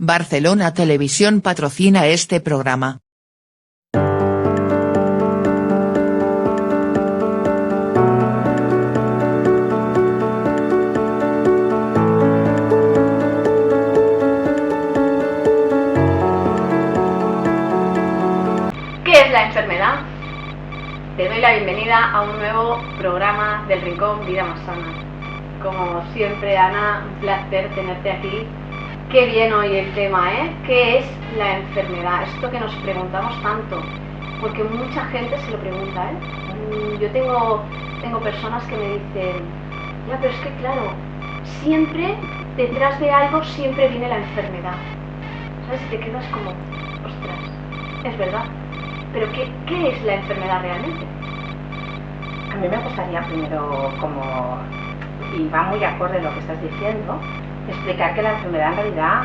Barcelona Televisión patrocina este programa. ¿Qué es la enfermedad? Te doy la bienvenida a un nuevo programa del Rincón Vida Más Sana. Como siempre, Ana, un placer tenerte aquí. Qué bien hoy el tema, ¿eh? ¿Qué es la enfermedad? Esto que nos preguntamos tanto, porque mucha gente se lo pregunta, ¿eh? Yo tengo personas que me dicen, ya, pero es que claro, siempre detrás de algo siempre viene la enfermedad. ¿Sabes? Y te quedas como, ostras, es verdad. Pero ¿qué es la enfermedad realmente? A mí me gustaría primero, y va muy acorde a lo que estás diciendo, explicar que la enfermedad en realidad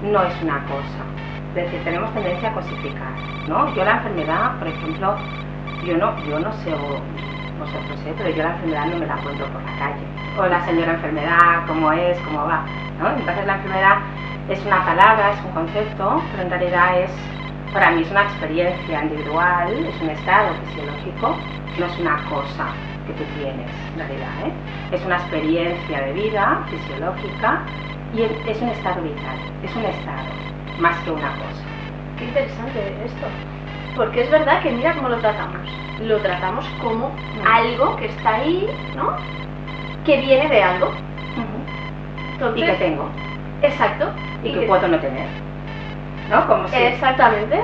no es una cosa. Es decir, tenemos tendencia a cosificar, ¿no? Yo la enfermedad, por ejemplo, yo no sé vosotros, pero yo la enfermedad no me la encuentro por la calle. O la señora enfermedad, cómo es, cómo va, ¿no? Entonces la enfermedad es una palabra, es un concepto, pero en realidad para mí es una experiencia individual, es un estado fisiológico, no es una cosa que tú tienes en realidad, ¿eh? Es una experiencia de vida fisiológica y es un estado vital, es un estado, más que una cosa. Qué interesante esto, porque es verdad que mira cómo lo tratamos como algo que está ahí, ¿no? Que viene de algo. Entonces, y que tengo. Exacto. Y que puedo no tener, ¿no? Como si, exactamente.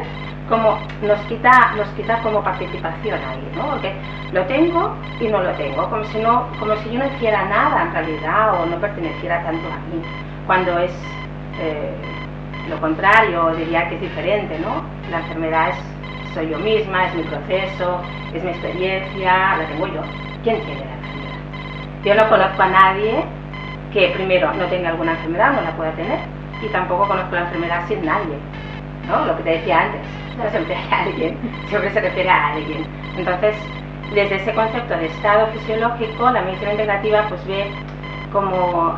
Como nos quita como participación ahí, ¿no? Porque lo tengo y no lo tengo, como si yo no hiciera nada en realidad o no perteneciera tanto a mí, cuando es lo contrario, diría que es diferente, ¿no? La enfermedad soy yo misma, es mi proceso, es mi experiencia, la tengo yo. ¿Quién tiene la enfermedad? Yo no conozco a nadie que primero no tenga alguna enfermedad, no la pueda tener, y tampoco conozco la enfermedad sin nadie, ¿no? Lo que te decía antes, no siempre hay alguien, siempre se refiere a alguien. Entonces, desde ese concepto de estado fisiológico, la medicina integrativa pues ve como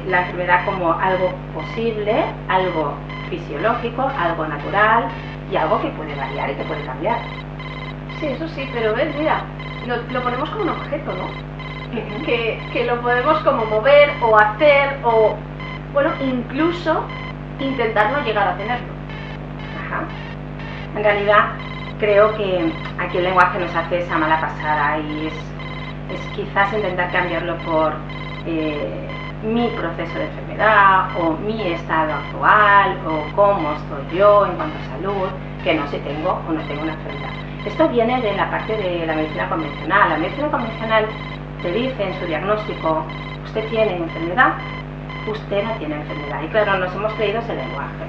la enfermedad como algo posible, algo fisiológico, algo natural y algo que puede variar y que puede cambiar. Sí, eso sí, pero ves, mira, lo ponemos como un objeto, ¿no? Que lo podemos como mover o hacer o, bueno, incluso intentar no llegar a tenerlo. Ajá. En realidad creo que aquí el lenguaje nos hace esa mala pasada y es quizás intentar cambiarlo por mi proceso de enfermedad o mi estado actual o cómo estoy yo en cuanto a salud, que no sé si tengo o no tengo una enfermedad. Esto viene de la parte de la medicina convencional. La medicina convencional te dice en su diagnóstico, usted tiene enfermedad, usted no tiene enfermedad. Y claro, nos hemos creído ese lenguaje.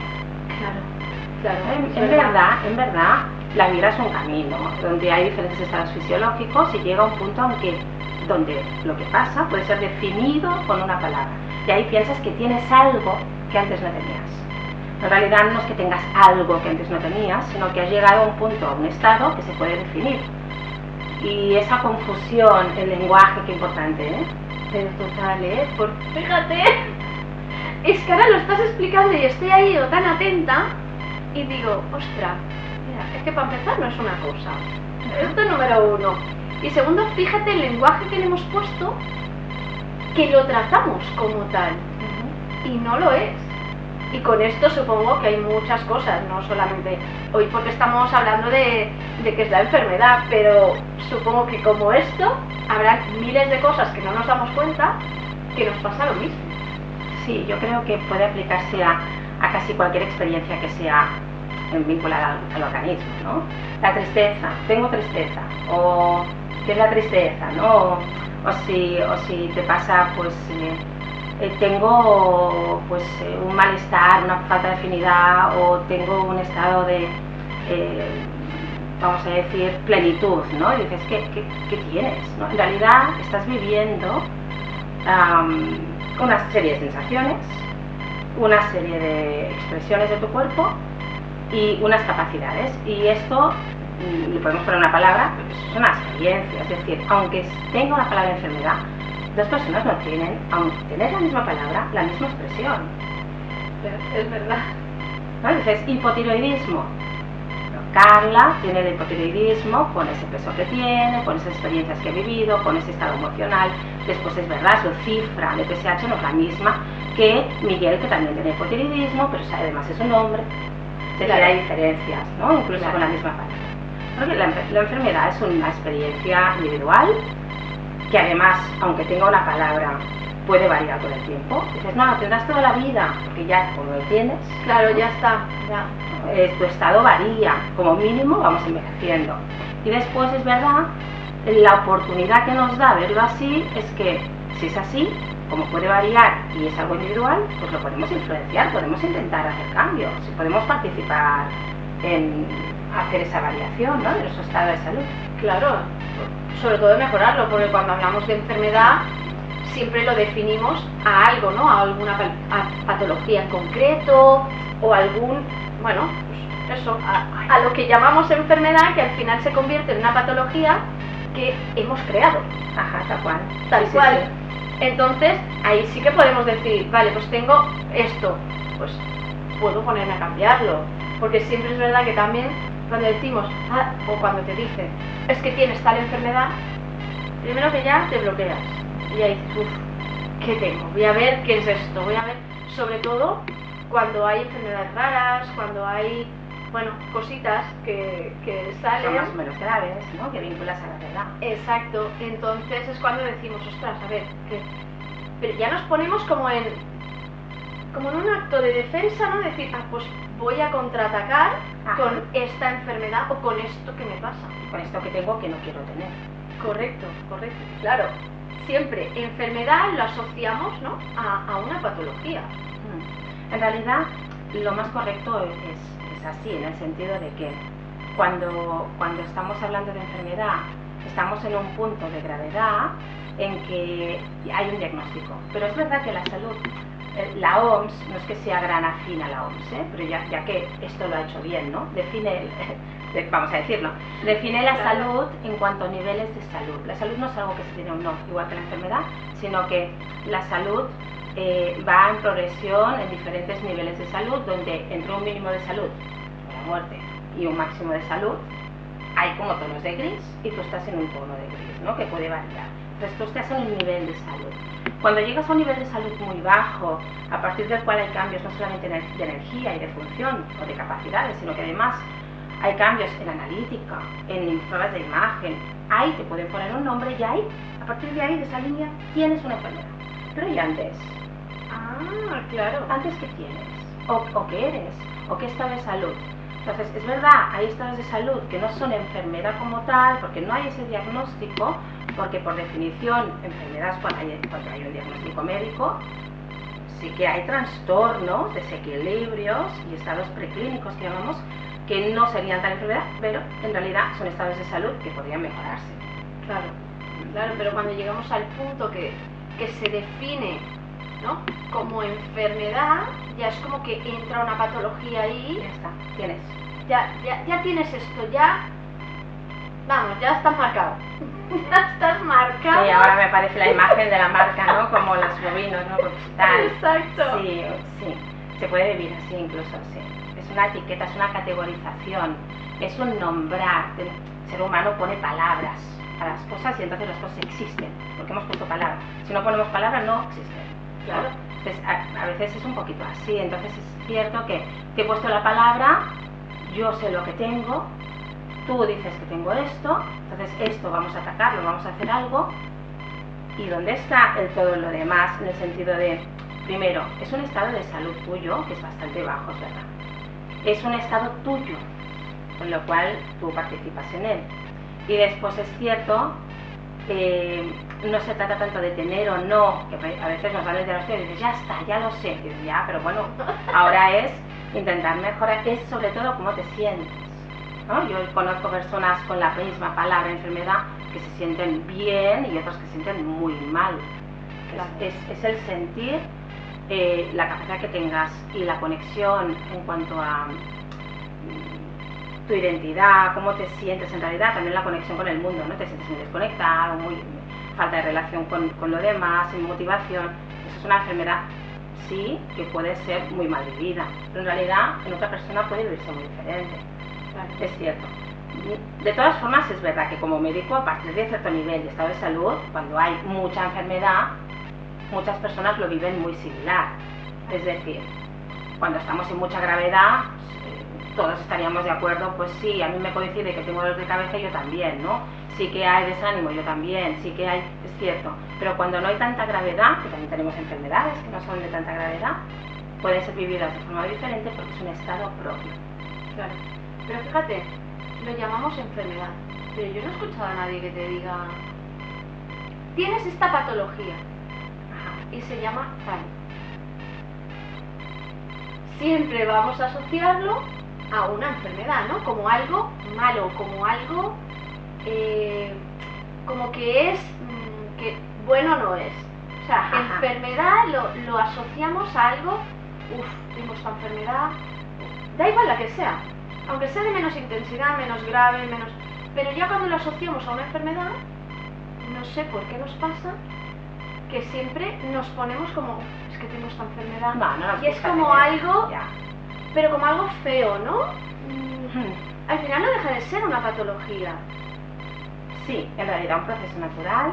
Claro, en verdad, la vida es un camino donde hay diferentes estados fisiológicos y llega un punto donde lo que pasa puede ser definido con una palabra. Y ahí piensas que tienes algo que antes no tenías. En realidad no es que tengas algo que antes no tenías, sino que has llegado a un punto, a un estado que se puede definir. Y esa confusión, el lenguaje, qué importante, ¿eh? Pero total, ¿eh? Fíjate, es que ahora lo estás explicando y estoy ahí tan atenta y digo, ostras, mira, es que para empezar no es una cosa. Esto es número uno. Y segundo, fíjate el lenguaje que le hemos puesto, que lo tratamos como tal. Y no lo es. Y con esto supongo que hay muchas cosas, no solamente hoy porque estamos hablando de que es la enfermedad, pero supongo que como esto, habrá miles de cosas que no nos damos cuenta que nos pasa lo mismo. Sí, yo creo que puede aplicarse a casi cualquier experiencia que sea vinculada al organismo, ¿no? La tristeza, tengo tristeza, o ¿qué es la tristeza, no? O si te pasa, pues tengo un malestar, una falta de afinidad, o tengo un estado de, vamos a decir, plenitud, ¿no? Y dices, ¿qué tienes? ¿No? En realidad estás viviendo una serie de sensaciones, una serie de expresiones de tu cuerpo y unas capacidades. Y esto, le podemos poner una palabra, es una experiencia. Es decir, aunque tenga una palabra enfermedad, dos personas no tienen, aunque tener la misma palabra, la misma expresión. Es verdad. ¿No? Dices, hipotiroidismo. Carla tiene el hipotiroidismo con ese peso que tiene, con esas experiencias que ha vivido, con ese estado emocional. Después es verdad, su cifra de TSH no es la misma que Miguel, que también tiene hipotiroidismo, pero además es un hombre. Es decir, hay diferencias, ¿no? Incluso con la misma palabra. Porque la enfermedad es una experiencia individual que además, aunque tenga una palabra, puede variar con el tiempo. Dices, no, lo tendrás toda la vida, porque ya como lo tienes, Claro, ya está. Ya. tu estado varía, como mínimo vamos envejeciendo. Y después es verdad, la oportunidad que nos da verlo así es que si es así, como puede variar y es algo individual, pues lo podemos influenciar, podemos intentar hacer cambios, si podemos participar en hacer esa variación, ¿no?, de nuestro estado de salud. Claro, sobre todo de mejorarlo, porque cuando hablamos de enfermedad siempre lo definimos a algo, ¿no? A alguna patología en concreto o algún, bueno, pues eso, a lo que llamamos enfermedad, que al final se convierte en una patología que hemos creado. Ajá, tal cual. Tal Sí, cual. sí, sí. Entonces, ahí sí que podemos decir, vale, pues tengo esto, pues puedo ponerme a cambiarlo. Porque siempre es verdad que también cuando decimos, o cuando te dicen, es que tienes tal enfermedad, primero que ya te bloqueas. Y ya dices, uff, ¿qué tengo? Voy a ver qué es esto, voy a ver, sobre todo cuando hay enfermedades raras, cuando hay, bueno, cositas que salen. Son más o menos graves, ¿no?, que vinculas a la edad. Exacto, entonces es cuando decimos, ostras, a ver, pero ya nos ponemos como en un acto de defensa, ¿no? Decir, pues voy a contraatacar con esta enfermedad o con esto que me pasa. Con esto que tengo que no quiero tener. Correcto, claro. Siempre enfermedad lo asociamos, ¿no?, a una patología. En realidad, lo más correcto es así, en el sentido de que cuando estamos hablando de enfermedad, estamos en un punto de gravedad en que hay un diagnóstico. Pero es verdad que la salud, la OMS, no es que sea gran afín a la OMS, pero ya que esto lo ha hecho bien, ¿no?, define vamos a decirlo, define la salud en cuanto a niveles de salud. La salud no es algo que se tiene o no, igual que la enfermedad, sino que la salud va en progresión en diferentes niveles de salud, donde entre un mínimo de salud, la muerte, y un máximo de salud, hay como tonos de gris, y tú estás en un tono de gris, ¿no?, que puede variar. Entonces tú estás en un nivel de salud. Cuando llegas a un nivel de salud muy bajo, a partir del cual hay cambios no solamente de energía y de función o de capacidades, sino que además hay cambios en analítica, en pruebas de imagen, ahí te pueden poner un nombre y ahí, a partir de ahí, de esa línea, tienes una enfermedad. Pero ¿y antes? Claro. ¿Antes qué tienes? ¿O qué eres? ¿O qué estado de salud? Entonces, es verdad, hay estados de salud que no son enfermedad como tal, porque no hay ese diagnóstico, porque por definición, enfermedades cuando hay un diagnóstico médico, sí que hay trastornos, desequilibrios y estados preclínicos que llamamos, que no serían tal enfermedad, pero en realidad son estados de salud que podrían mejorarse. Claro, pero cuando llegamos al punto que se define, ¿no?, como enfermedad, ya es como que entra una patología ahí. Ya está, tienes. Ya tienes esto, ya estás marcado. Ya estás marcado. Sí, ahora me parece la imagen de la marca, ¿no?, como los bovinos, ¿no?, tal. Exacto. Sí, se puede vivir así incluso, sí. Es una etiqueta, es una categorización, es un nombrar. El ser humano pone palabras a las cosas y entonces las cosas existen, porque hemos puesto palabras. Si no ponemos palabras, no existen. Claro. Entonces, a veces es un poquito así. Entonces es cierto que te he puesto la palabra, yo sé lo que tengo, tú dices que tengo esto, entonces esto vamos a atacarlo, vamos a hacer algo. ¿Y dónde está todo lo demás? En el sentido de, primero, es un estado de salud tuyo que es bastante bajo, es verdad. Es un estado tuyo, con lo cual tú participas en él. Y después es cierto, no se trata tanto de tener o no, que a veces nos dan el diagnóstico y dices, ya está, ya lo sé. Y dices, ya, pero bueno, ahora es intentar mejorar, es sobre todo cómo te sientes, ¿no? Yo conozco personas con la misma palabra enfermedad que se sienten bien y otras que se sienten muy mal. Es el sentir, la capacidad que tengas y la conexión en cuanto a tu identidad, cómo te sientes en realidad, también la conexión con el mundo, ¿no? Te sientes muy desconectado, muy falta de relación con lo demás, sin motivación. Eso es una enfermedad sí que puede ser muy mal vivida, pero en realidad en otra persona puede vivirse muy diferente. Claro. Es cierto. De todas formas, es verdad que como médico, a partir de cierto nivel de estado de salud, cuando hay mucha enfermedad, muchas personas lo viven muy similar. Es decir, cuando estamos en mucha gravedad, todos estaríamos de acuerdo, pues sí, a mí me coincide que tengo dolor de cabeza y yo también, ¿no? Sí que hay desánimo, yo también, sí que hay, es cierto. Pero cuando no hay tanta gravedad, que también tenemos enfermedades que no son de tanta gravedad, pueden ser vividas de forma diferente porque es un estado propio. Claro. Pero fíjate, lo llamamos enfermedad, pero yo no he escuchado a nadie que te diga tienes esta patología y se llama tal. Siempre vamos a asociarlo a una enfermedad, ¿no? Como algo malo, como algo como que es que bueno no es. O sea, enfermedad lo asociamos a algo, tengo esta enfermedad, da igual la que sea, aunque sea de menos intensidad, menos grave, menos... Pero ya cuando lo asociamos a una enfermedad, no sé por qué nos pasa, que siempre nos ponemos como, es que tengo esta enfermedad, no y es como tener. algo, Ya. pero como algo feo, ¿no? Al final no deja de ser una patología. Sí, en realidad un proceso natural,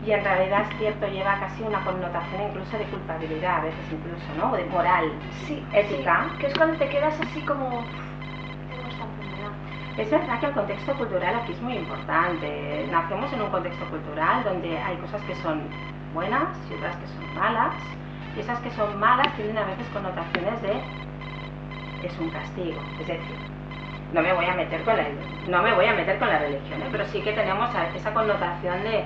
y en realidad es cierto, lleva casi una connotación incluso de culpabilidad, a veces incluso, ¿no? O de moral, Sí, ética. sí, que es cuando te quedas así como, tengo esta enfermedad. Es verdad que el contexto cultural aquí es muy importante. Nacemos en un contexto cultural donde hay cosas que son buenas y otras que son malas, y esas que son malas tienen a veces connotaciones de es un castigo. Es decir, no me voy a meter con la religión, pero sí que tenemos esa connotación de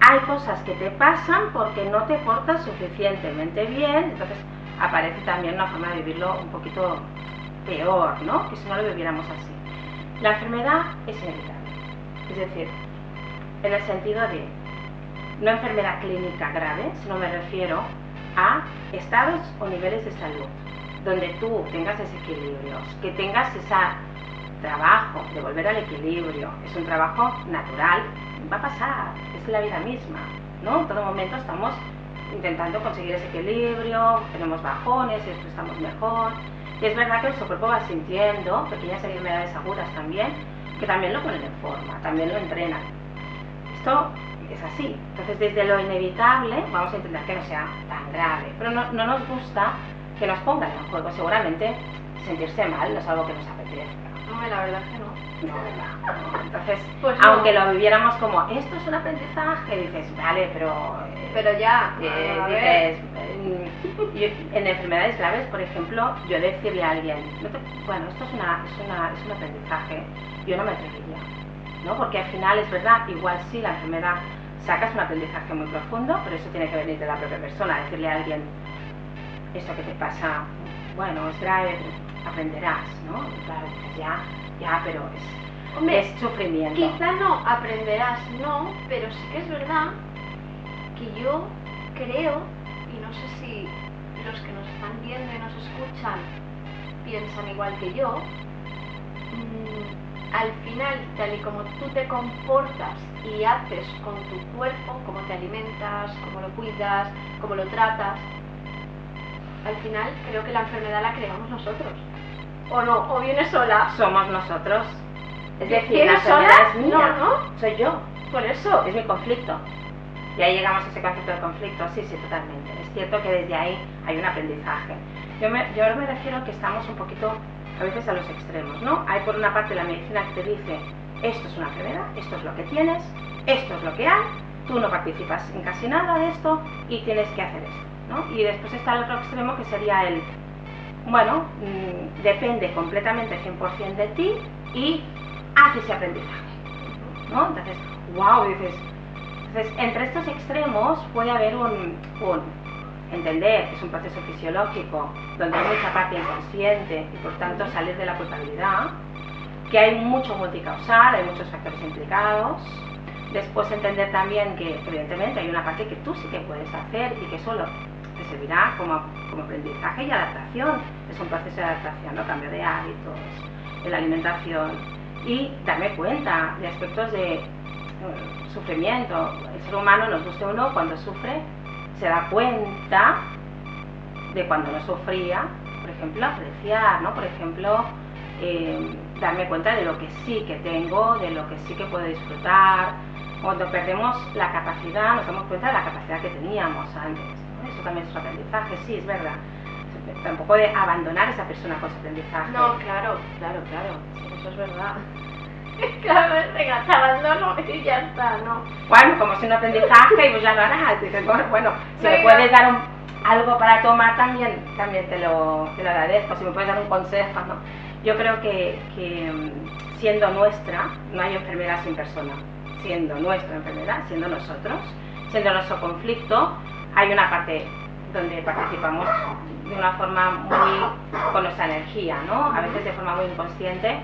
hay cosas que te pasan porque no te portas suficientemente bien, entonces aparece también una forma de vivirlo un poquito peor, ¿no? Que si no lo viviéramos así. La enfermedad es inevitable, es decir, en el sentido de no enfermedad clínica grave, sino me refiero a estados o niveles de salud donde tú tengas desequilibrios, que tengas ese trabajo de volver al equilibrio. Es un trabajo natural, va a pasar, es la vida misma, ¿no? En todo momento estamos intentando conseguir ese equilibrio, tenemos bajones y después estamos mejor. Y es verdad que nuestro cuerpo va sintiendo pequeñas enfermedades agudas también, que también lo ponen en forma, también lo entrenan. Esto es así. Entonces, desde lo inevitable, vamos a intentar que no sea tan grave, pero no nos gusta que nos pongan en juego. Seguramente sentirse mal no es algo que nos apetezca. No, la verdad es que no. No, ¿verdad? No. Entonces, pues aunque no. lo viviéramos como esto es un aprendizaje, dices, vale, pero ya, dices, en enfermedades graves, por ejemplo, yo decirle a alguien, bueno, esto es un aprendizaje, yo no me atrevería, ¿no? Porque al final es verdad, igual sí la enfermedad sacas un aprendizaje muy profundo, pero eso tiene que venir de la propia persona. Decirle a alguien, esto que te pasa, bueno, es grave, aprenderás, ¿no? Claro, dices, ya, pero es sufrimiento. Quizá no aprenderás, no, pero sí que es verdad que yo creo, y no sé si los que nos están viendo y nos escuchan piensan igual que yo, al final, tal y como tú te comportas y haces con tu cuerpo, cómo te alimentas, cómo lo cuidas, cómo lo tratas, al final creo que la enfermedad la creamos nosotros. ¿O no? ¿O viene sola? Somos nosotros. Es decir, la ¿Viene enfermedad sola? es mía, No. soy yo. Por eso. Es mi conflicto. Y ahí llegamos a ese concepto de conflicto. Sí, totalmente. Es cierto que desde ahí hay un aprendizaje. Yo me refiero a que estamos un poquito a veces a los extremos, ¿no? Hay por una parte la medicina que te dice, esto es una enfermedad, esto es lo que tienes, esto es lo que hay, tú no participas en casi nada de esto y tienes que hacer esto, ¿no? Y después está el otro extremo que sería el, bueno, depende completamente 100% de ti y haz ese aprendizaje, ¿no? Entonces, wow, dices, entonces entre estos extremos puede haber un entender que es un proceso fisiológico donde hay mucha parte inconsciente y por tanto salir de la culpabilidad, que hay mucho multicausal, hay muchos factores implicados. Después entender también que evidentemente hay una parte que tú sí que puedes hacer y que solo te servirá como aprendizaje y adaptación. Es un proceso de adaptación, ¿no? Cambio de hábitos, en la alimentación y darme cuenta de aspectos de sufrimiento. El ser humano, nos guste o no, cuando sufre se da cuenta de cuando no sufría, por ejemplo, apreciar, ¿no? Por ejemplo, darme cuenta de lo que sí que tengo, de lo que sí que puedo disfrutar. Cuando perdemos la capacidad, nos damos cuenta de la capacidad que teníamos antes, ¿no? Eso también es un aprendizaje, sí, es verdad. Tampoco de abandonar a esa persona con su aprendizaje. No, claro, sí, eso es verdad. Claro, venga, te abandono y ya está, ¿no? Bueno, como es un aprendizaje y pues ya lo harás. Dices, bueno, si me Venga. puedes dar algo para tomar también te lo agradezco, si me puedes dar un consejo, ¿no? Yo creo que siendo nuestra, no hay enfermedad sin persona. Siendo nuestra enfermedad, siendo nosotros, siendo nuestro conflicto, hay una parte donde participamos de una forma muy con nuestra energía, ¿no? A veces de forma muy inconsciente,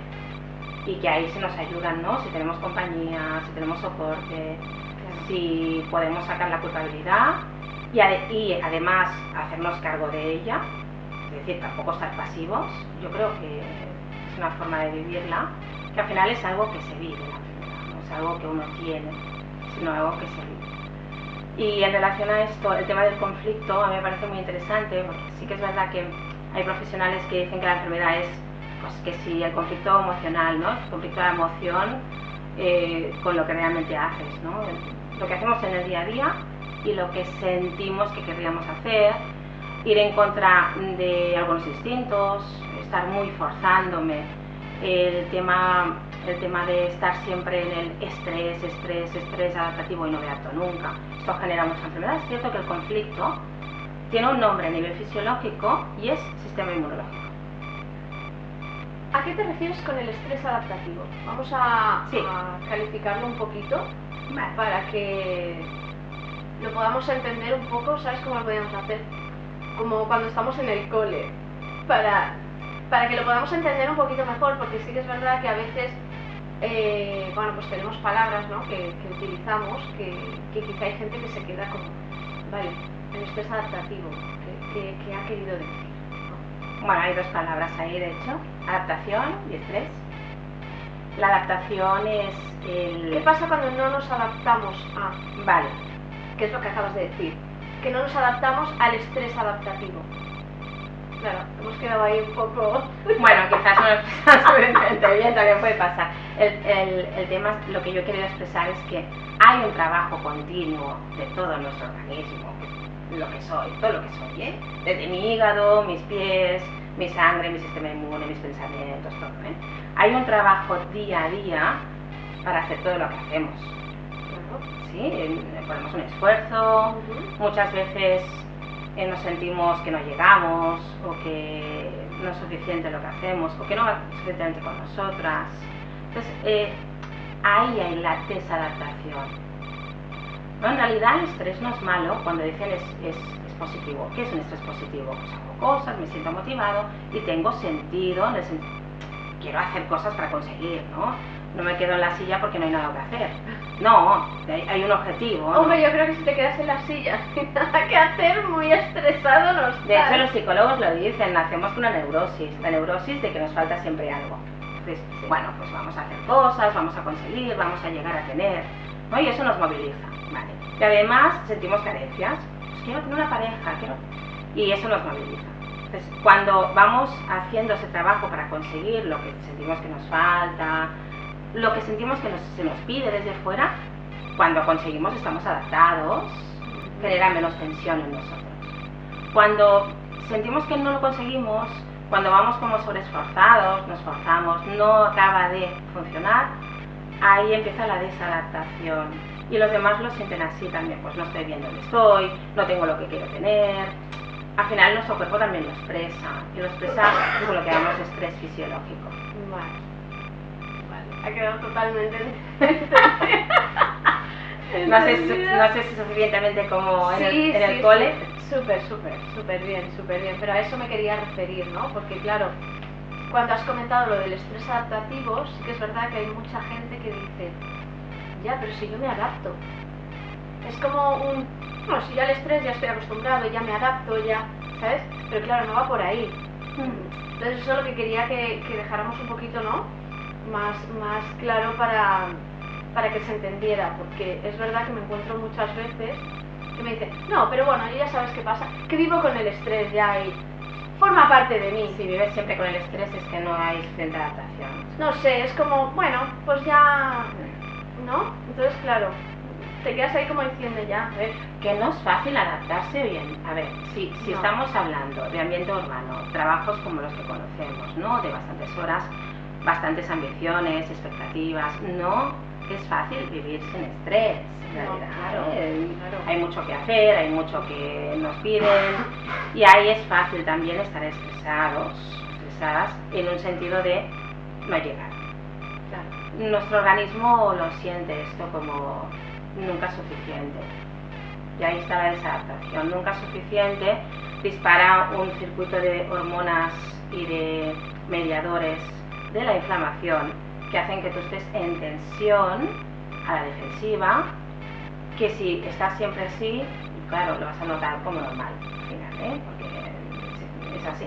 y que ahí se nos ayudan, ¿no? Si tenemos compañía, si tenemos soporte, si podemos sacar la culpabilidad y además hacernos cargo de ella, es decir, tampoco estar pasivos. Yo creo que es una forma de vivirla, que al final es algo que se vive, la enfermedad, no es algo que uno tiene, sino algo que se vive. Y en relación a esto, el tema del conflicto a mí me parece muy interesante, porque sí que es verdad que hay profesionales que dicen que la enfermedad es, pues que si el conflicto emocional, ¿no? El conflicto de la emoción con lo que realmente haces, ¿no? Lo que hacemos en el día a día y lo que sentimos que querríamos hacer, ir en contra de algunos instintos, estar muy forzándome, el tema de estar siempre en el estrés adaptativo y no me adapto nunca. Esto genera mucha enfermedad. Es cierto que el conflicto tiene un nombre a nivel fisiológico y es sistema inmunológico. ¿A qué te refieres con el estrés adaptativo? Vamos a calificarlo un poquito, Vale. para que lo podamos entender un poco. ¿Sabes cómo lo podemos hacer? Como cuando estamos en el cole, para que lo podamos entender un poquito mejor, porque sí que es verdad que a veces bueno, pues tenemos palabras, ¿no? que utilizamos que quizá hay gente que se queda como, vale, el estrés adaptativo, ¿qué ha querido decir? Bueno, hay dos palabras ahí, de hecho, adaptación y estrés. La adaptación es el... ¿Qué pasa cuando no nos adaptamos a? Vale. ¿Qué es lo que acabas de decir? Que no nos adaptamos al estrés adaptativo. Claro, hemos quedado ahí un poco... Bueno, quizás no lo expresas suficientemente bien, también puede pasar. El tema, lo que yo he querido expresar es que hay un trabajo continuo de todo nuestro organismo, lo que soy, todo lo que soy, ¿eh? Desde mi hígado, mis pies, mi sangre, mi sistema inmune, mis pensamientos, todo, ¿eh? Hay un trabajo día a día para hacer todo lo que hacemos. ¿Sí? Ponemos un esfuerzo, muchas veces nos sentimos que no llegamos, o que no es suficiente lo que hacemos, o que no va suficientemente con nosotras. Entonces, ahí hay la desadaptación. No, en realidad el estrés no es malo cuando dicen es positivo. ¿Qué es un estrés positivo? Pues hago cosas, me siento motivado y tengo sentido, quiero hacer cosas para conseguir, ¿no? No me quedo en la silla porque no hay nada que hacer. No, hay un objetivo, ¿no? Hombre, yo creo que si te quedas en la silla sin nada que hacer, muy estresado no estás. De hecho, los psicólogos lo dicen, nacemos con una neurosis, la neurosis de que nos falta siempre algo. Entonces, bueno, pues vamos a hacer cosas, vamos a conseguir, vamos a llegar a tener, ¿no? Y eso nos moviliza, ¿vale? Y además sentimos carencias, pues quiero tener una pareja, y eso nos moviliza. Entonces, cuando vamos haciendo ese trabajo para conseguir lo que sentimos que nos falta, lo que sentimos que se nos pide desde fuera, cuando conseguimos estamos adaptados, genera menos tensión en nosotros. Cuando sentimos que no lo conseguimos, cuando vamos como sobreesforzados, nos forzamos, no acaba de funcionar, ahí empieza la desadaptación. Y los demás lo sienten así también, pues no estoy bien donde estoy, no tengo lo que quiero tener. Al final nuestro cuerpo también lo expresa, y lo expresa con lo que llamamos estrés fisiológico. Vale, ha quedado totalmente no sé si suficientemente como en el cole. Súper bien, pero a eso me quería referir, ¿no? Porque claro, cuando has comentado lo del estrés adaptativo, sí que es verdad que hay mucha gente que dice, ya, pero si yo me adapto. Es como bueno, si ya al estrés ya estoy acostumbrado, ya me adapto, ya, ¿sabes? Pero claro, no va por ahí. Entonces eso es lo que quería que dejáramos un poquito, ¿no? Más claro para que se entendiera, porque es verdad que me encuentro muchas veces que que me dicen, no, pero bueno, yo ya sabes qué pasa, que vivo con el estrés ya y forma parte de mí. Si vives siempre con el estrés es que no hay suficiente adaptación. No sé, es como, bueno, pues ya, ¿no? Entonces, claro, te quedas ahí como diciendo ya, a ver. Que no es fácil adaptarse bien. A ver, si No. estamos hablando de ambiente urbano, trabajos como los que conocemos, ¿no? De bastantes horas, bastantes ambiciones, expectativas, no es fácil vivir sin estrés, en No, realidad. claro, claro. Hay mucho que hacer, hay mucho que nos piden y ahí es fácil también estar estresadas en un sentido de no llegar. Claro. Nuestro organismo lo siente esto como nunca suficiente. Y ahí está la desadaptación. Nunca suficiente dispara un circuito de hormonas y de mediadores de la inflamación que hacen que tú estés en tensión a la defensiva, que si estás siempre así, claro, lo vas a notar como normal al final, porque es así.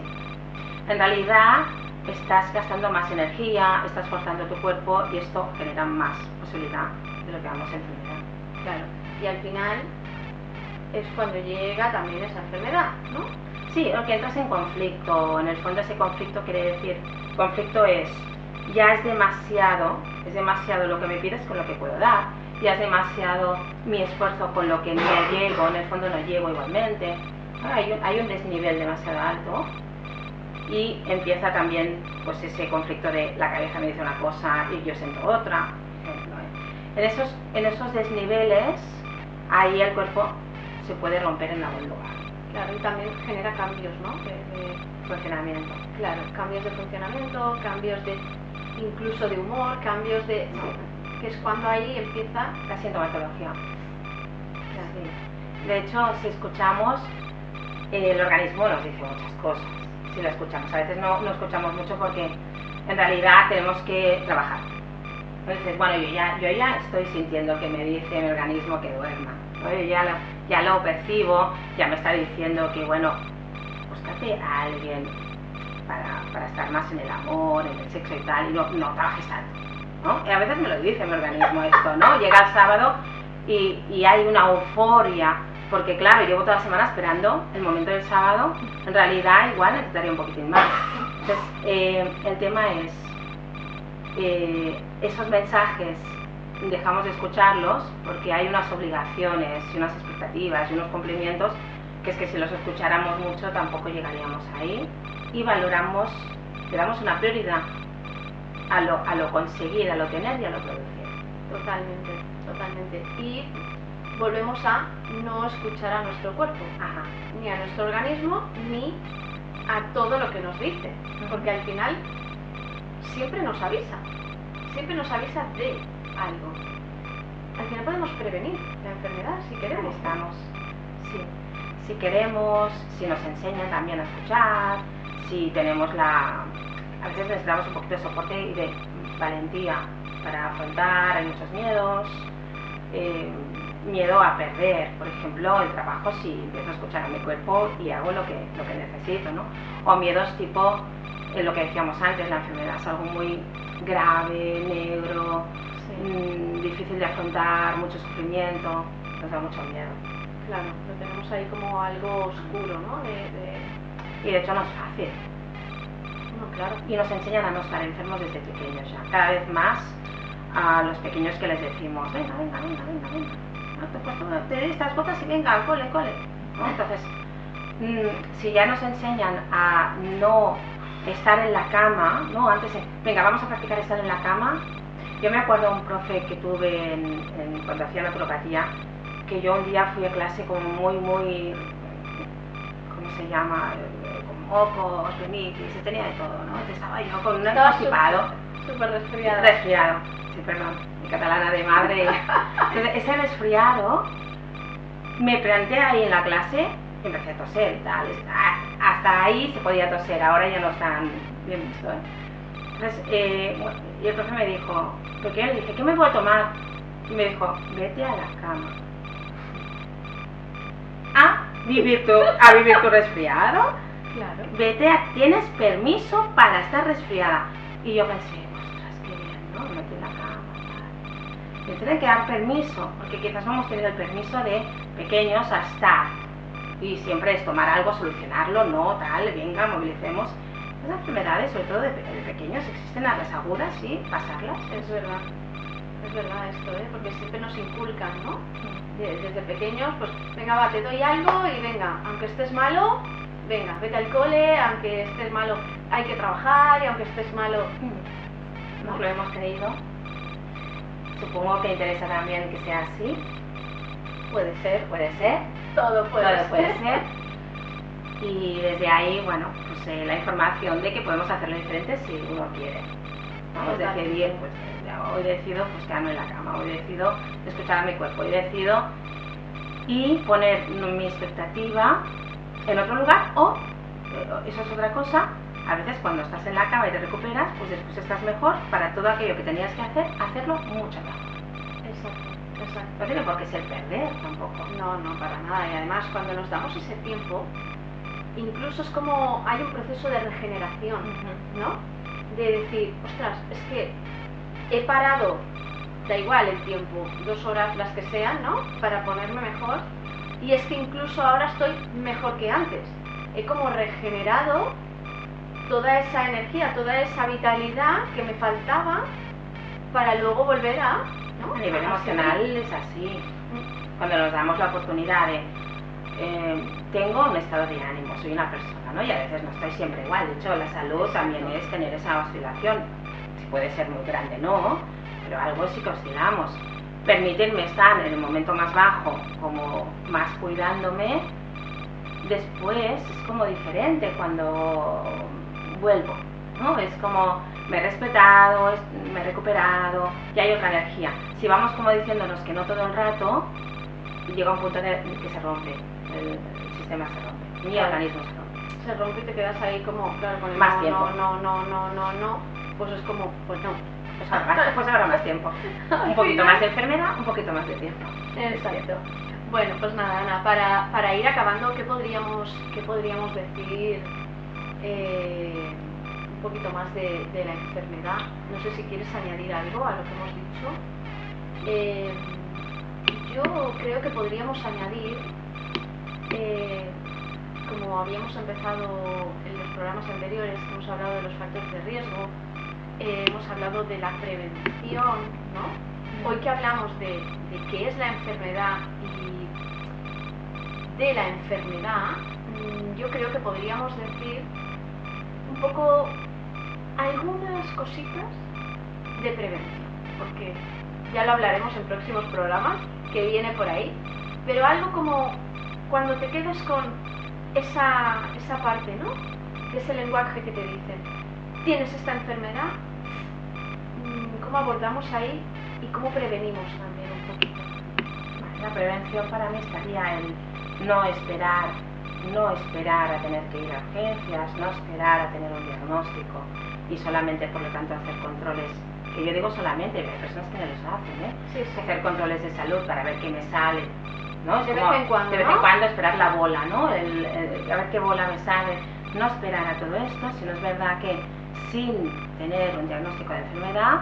En realidad estás gastando más energía, estás forzando tu cuerpo y esto genera más posibilidad de lo que llamamos enfermedad. Claro, y al final es cuando llega también esa enfermedad, ¿no? Sí, porque entras en conflicto. En el fondo ese conflicto quiere decir, conflicto es, ya es demasiado lo que me pides con lo que puedo dar, ya es demasiado mi esfuerzo con lo que no llego, en el fondo no llego igualmente. Hay un desnivel demasiado alto y empieza también pues ese conflicto de la cabeza me dice una cosa y yo siento otra, por ejemplo. En esos desniveles, ahí el cuerpo se puede romper en algún lugar. Claro, y también genera cambios, ¿no? De Funcionamiento. claro, cambios de funcionamiento, cambios de incluso de humor, cambios de... que es cuando ahí empieza... La sintomatología. Sí. De hecho, si escuchamos, el organismo nos dice muchas cosas. Si lo escuchamos, a veces no escuchamos mucho porque en realidad tenemos que trabajar. Entonces, bueno, yo ya estoy sintiendo que me dice mi organismo que duerma, ¿no? Yo ya lo percibo, ya me está diciendo que, bueno, búscate a alguien para estar más en el amor, en el sexo y tal, y no trabajes tanto, ¿no? Y a veces me lo dice mi organismo esto, ¿no? Llega el sábado y hay una euforia, porque claro, llevo toda la semana esperando el momento del sábado, en realidad igual necesitaría un poquitín más. Entonces, el tema es, esos mensajes dejamos de escucharlos porque hay unas obligaciones y unas expectativas y unos cumplimientos que es que si los escucháramos mucho tampoco llegaríamos ahí y valoramos, le damos una prioridad a lo conseguir, a lo tener y a lo producir. Totalmente, totalmente. Y volvemos a no escuchar a nuestro cuerpo, Ajá. ni a nuestro organismo, ni a todo lo que nos dice, porque al final siempre nos avisa de algo. Al final podemos prevenir la enfermedad si queremos. Ahí estamos. Sí. Si queremos, si nos enseñan también a escuchar, si tenemos a veces necesitamos un poquito de soporte y de valentía para afrontar, hay muchos miedos, miedo a perder, por ejemplo, el trabajo si empiezo a escuchar a mi cuerpo y hago lo que necesito, ¿no? O miedos tipo, lo que decíamos antes, la enfermedad es algo muy grave, negro, Sí. Difícil de afrontar, mucho sufrimiento, nos da mucho miedo. Claro, lo tenemos ahí como algo oscuro, ¿no? Y de hecho no es fácil. No, claro. Y nos enseñan a no estar enfermos desde pequeños ya. Cada vez más a los pequeños que les decimos, venga. ¿No? Te he puesto estas botas y venga, al cole. ¿No? Entonces, si ya nos enseñan a no estar en la cama, ¿no? Antes, venga, vamos a practicar estar en la cama. Yo me acuerdo de un profe que tuve cuando hacía naturopatía, que yo un día fui a clase como muy, ¿cómo se llama? Con mocos, rinitis, se tenía de todo, ¿no? Entonces estaba yo con un constipado. Súper resfriada. Resfriado, sí, perdón, mi catalana de madre. Entonces, ese resfriado, me planté ahí en la clase y empecé a toser y tal. Hasta ahí se podía toser, ahora ya no están bien visto, ¿eh? Entonces, y el profe me dijo, ¿por qué? Le dije, ¿qué me puedo tomar? Y me dijo, vete a la cama. A vivir tu resfriado. Claro. Tienes permiso para estar resfriada. Y yo pensé, ostras, qué bien, ¿no? Me metí en la cama. Me tienen que dar permiso, porque quizás no hemos tenido el permiso de pequeños a estar. Y siempre es tomar algo, solucionarlo, no, tal, venga, movilicemos. Las enfermedades, sobre todo de pequeños, existen a las agudas, sí, pasarlas. Es verdad esto, porque siempre nos inculcan, ¿no? Desde pequeños, pues venga, va, te doy algo y venga, aunque estés malo, venga, vete al cole, aunque estés malo, hay que trabajar y aunque estés malo... ¿No? Lo hemos creído. Supongo que interesa también que sea así. Puede ser. Todo puede ser. Y desde ahí, bueno, pues la información de que podemos hacerlo diferente si uno quiere. Vamos a decidir, pues hoy decido pues quedarme en la cama, hoy decido escuchar a mi cuerpo, hoy decido y poner mi expectativa en otro lugar o, eso es otra cosa, a veces cuando estás en la cama y te recuperas, pues después estás mejor para todo aquello que tenías que hacer, hacerlo mucho mejor. Exacto. No tiene por qué ser perder tampoco. No, para nada. Y además cuando nos damos ese tiempo, incluso es como hay un proceso de regeneración, ¿no? De decir, ostras, es que he parado, da igual el tiempo, 2 horas las que sean, ¿no? Para ponerme mejor. Y es que incluso ahora estoy mejor que antes. He como regenerado toda esa energía, toda esa vitalidad que me faltaba para luego volver a... ¿no? A nivel emocional es así. Cuando nos damos la oportunidad de... tengo un estado de ánimo, soy una persona, ¿no? Y a veces no estoy siempre igual. De hecho, la salud también es tener esa oscilación. Si puede ser muy grande, no, pero algo sí que oscilamos. Permitirme estar en el momento más bajo, como más cuidándome, después es como diferente cuando vuelvo, ¿no? Es como me he respetado, me he recuperado, y hay otra energía. Si vamos como diciéndonos que no todo el rato, llega un punto en el que se rompe, el sistema se rompe, mi organismo se rompe. Se rompe y te quedas ahí como, claro, con el Más tiempo. No, pues es como, pues no. Pues ahora más tiempo. Un poquito más de enfermedad, un poquito más de tiempo. Exacto. Bueno, pues nada, Ana, para ir acabando, ¿qué podríamos decir un poquito más de la enfermedad? No sé si quieres añadir algo a lo que hemos dicho. Yo creo que podríamos añadir, como habíamos empezado en los programas anteriores, hemos hablado de los factores de riesgo, hemos hablado de la prevención, ¿no? Hoy que hablamos de qué es la enfermedad y de la enfermedad, yo creo que podríamos decir un poco algunas cositas de prevención, porque ya lo hablaremos en próximos programas, que viene por ahí, pero algo como cuando te quedas con esa parte, ¿no? Ese lenguaje que te dicen, tienes esta enfermedad, ¿cómo abordamos ahí y cómo prevenimos también un poquito? La prevención para mí estaría el no esperar a tener que ir a urgencias, no esperar a tener un diagnóstico y solamente, por lo tanto, hacer controles, que yo digo solamente, hay personas que no los hacen, Sí. hacer controles de salud para ver qué me sale, ¿no? De vez en cuando, de vez en cuando esperar la bola, ¿no? A ver qué bola me sale, no esperar a todo esto, sino es verdad que sin tener un diagnóstico de enfermedad,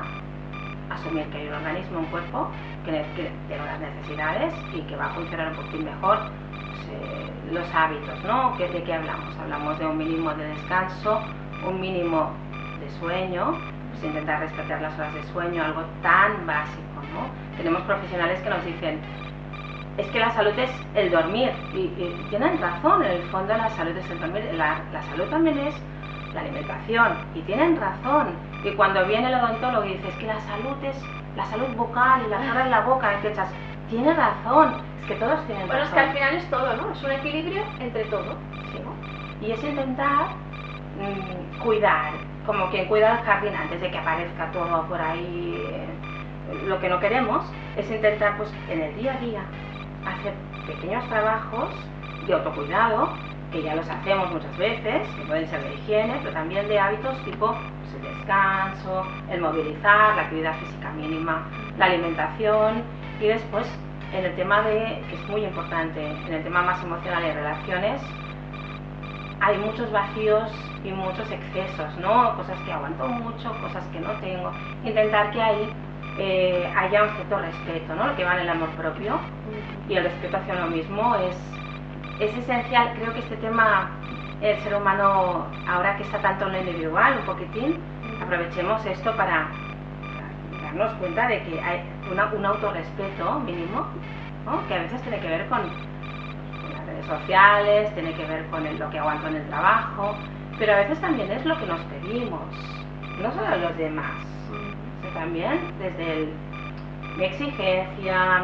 asumir que hay un organismo, un cuerpo que tiene unas necesidades y que va a funcionar un poquito mejor. Pues, los hábitos, ¿no? ¿De qué hablamos? Hablamos de un mínimo de descanso, un mínimo de sueño, pues intentar respetar las horas de sueño, algo tan básico, ¿no? Tenemos profesionales que nos dicen, es que la salud es el dormir, y tienen razón, en el fondo la salud es el dormir, la salud también es la alimentación, y tienen razón. Y cuando viene el odontólogo y dice, es que la salud bucal y la flora en la boca, que echas, tiene razón, es que todos tienen razón. Bueno, es que al final es todo, ¿no? Es un equilibrio entre todo. Sí, ¿no? Y es intentar cuidar, como quien cuida el jardín antes de que aparezca todo por ahí, lo que no queremos, es intentar, pues, en el día a día, hacer pequeños trabajos de autocuidado, que ya los hacemos muchas veces, que pueden ser de higiene, pero también de hábitos tipo pues, el descanso, el movilizar, la actividad física mínima, la alimentación, y después en el tema que es muy importante, en el tema más emocional y relaciones, hay muchos vacíos y muchos excesos, ¿no? Cosas que aguanto mucho, cosas que no tengo. Intentar que ahí haya un cierto respeto, ¿no? Lo que va en el amor propio y el respeto hacia uno mismo es esencial. Creo que este tema, el ser humano, ahora que está tanto en lo individual, un poquitín, aprovechemos esto para darnos cuenta de que hay un autorrespeto mínimo, ¿no? Que a veces tiene que ver con las redes sociales, tiene que ver con lo que aguanto en el trabajo, pero a veces también es lo que nos pedimos, no solo a los demás, sino también desde mi exigencia,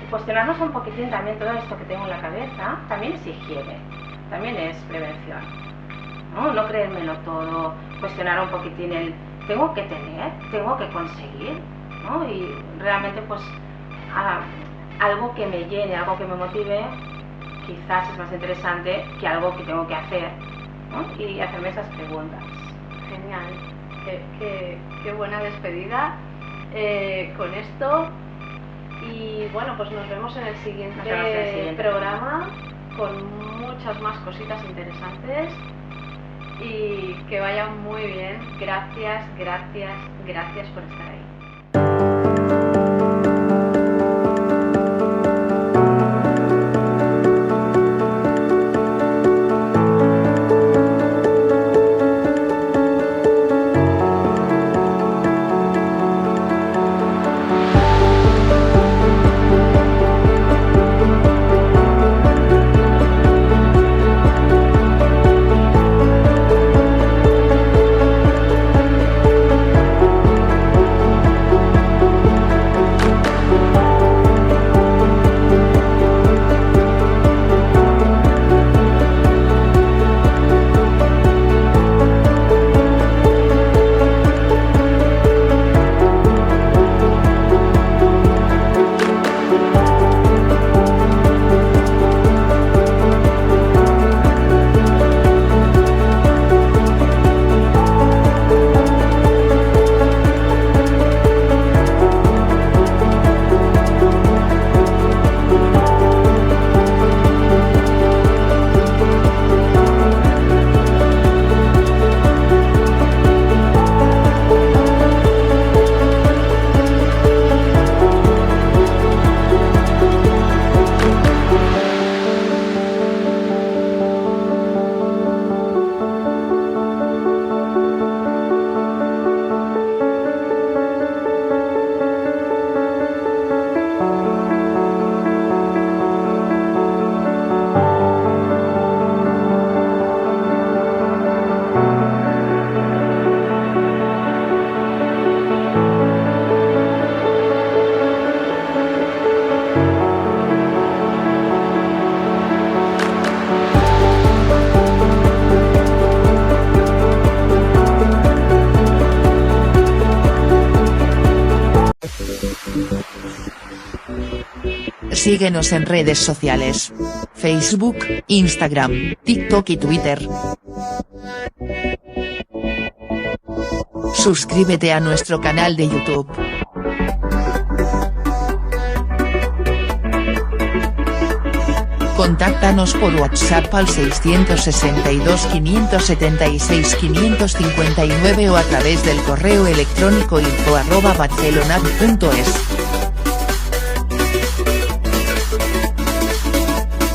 cuestionarnos un poquitín también todo esto que tengo en la cabeza, también es higiene, también es prevención, no creérmelo todo, cuestionar un poquitín el tengo que tener, tengo que conseguir, ¿no? Y realmente pues algo que me llene, algo que me motive, quizás es más interesante que algo que tengo que hacer, ¿no? Y hacerme esas preguntas. Genial, qué buena despedida con esto. Y bueno, pues nos vemos en el siguiente programa con muchas más cositas interesantes y que vaya muy bien. Gracias por estar ahí. Síguenos en redes sociales: Facebook, Instagram, TikTok y Twitter. Suscríbete a nuestro canal de YouTube. Contáctanos por WhatsApp al 662 576 559 o a través del correo electrónico info@barcelonat.es.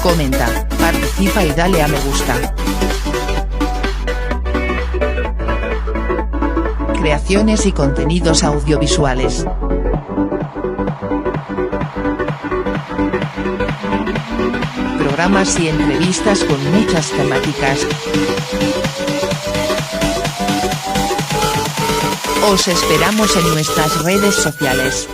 Comenta, participa y dale a me gusta. Creaciones y contenidos audiovisuales. Programas y entrevistas con muchas temáticas. Os esperamos en nuestras redes sociales.